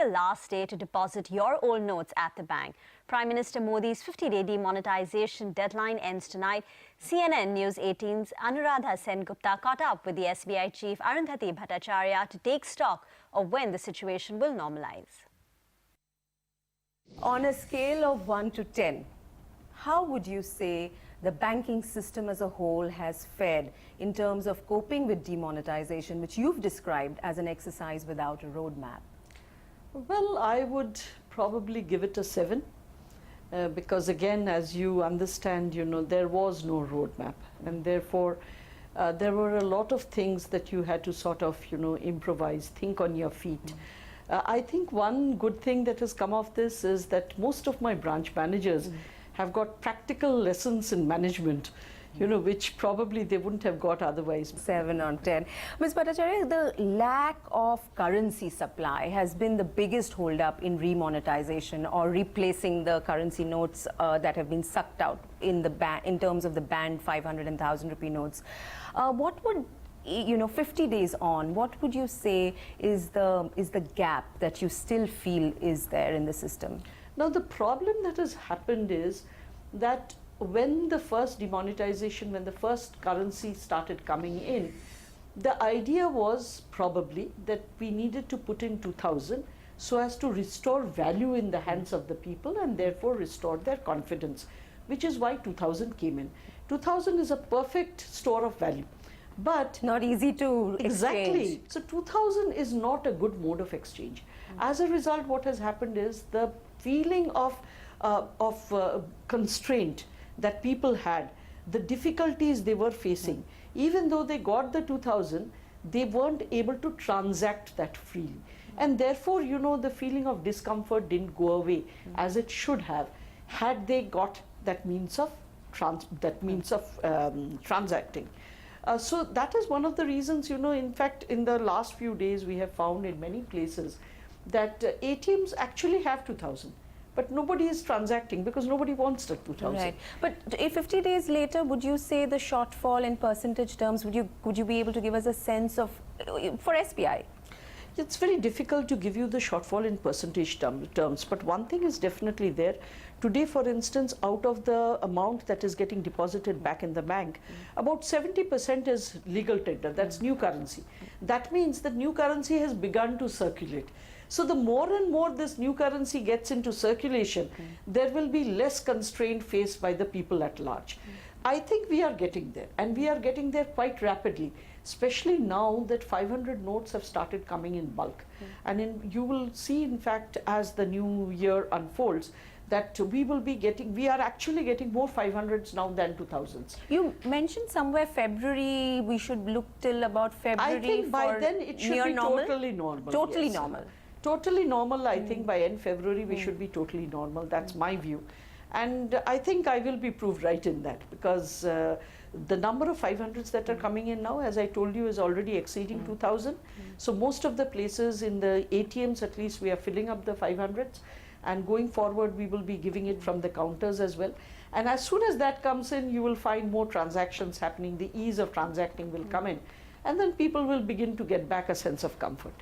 the last day to deposit your old notes at the bank. Prime Minister Modi's 50-day demonetization deadline ends tonight. CNN News 18's Anuradha Sen-Gupta caught up with the SBI chief Arundhati Bhattacharya to take stock of when the situation will normalize. On a scale of 1 to 10, how would you say the banking system as a whole has fared in terms of coping with demonetization, which you've described as an exercise without a roadmap? Well, I would probably give it a 7 because again, as you understand, there was no roadmap, and therefore there were a lot of things that you had to sort of, improvise, think on your feet. I think one good thing that has come of this is that most of my branch managers have got practical lessons in management, which probably they wouldn't have got otherwise. 7 on 10. Ms. Bhattacharya, the lack of currency supply has been the biggest holdup in remonetization or replacing the currency notes that have been sucked out in terms of the banned 500 and 1,000 rupee notes. What would 50 days on, what would you say is the gap that you still feel is there in the system? Now, the problem that has happened is that when the first demonetization, when the first currency started coming in, the idea was probably that we needed to put in 2,000 so as to restore value in the hands of the people and therefore restore their confidence, which is why 2,000 came in. 2,000 is a perfect store of value. But not easy to exactly. So 2,000 is not a good mode of exchange. As a result, what has happened is the feeling of constraint that people had, the difficulties they were facing, even though they got the 2,000, they weren't able to transact that freely. And therefore, the feeling of discomfort didn't go away as it should have had they got that means of transacting. So that is one of the reasons, in fact, in the last few days we have found in many places that ATMs actually have 2,000, but nobody is transacting because nobody wants the 2,000. Right. But 50 days later, would you say the shortfall in percentage terms, would you be able to give us a sense of, for SBI? It's very difficult to give you the shortfall in percentage terms, but one thing is definitely there. Today, for instance, out of the amount that is getting deposited back in the bank, about 70% is legal tender, that's new currency. That means that new currency has begun to circulate. So the more and more this new currency gets into circulation, there will be less constraint faced by the people at large. I think we are getting there, and we are getting there quite rapidly, especially now that 500 notes have started coming in bulk. And you will see, in fact, as the new year unfolds, that we are actually getting more 500s now than 2000s. You mentioned somewhere February, we should look till about February. I think by then it should be normal? Totally normal. Totally yes. normal. Totally normal, I think by end February we should be totally normal. That's my view. And I think I will be proved right in that, because the number of 500s that are coming in now, as I told you, is already exceeding 2,000. So most of the places in the ATMs, at least, we are filling up the 500s. And going forward, we will be giving it from the counters as well. And as soon as that comes in, you will find more transactions happening. The ease of transacting will come in. And then people will begin to get back a sense of comfort.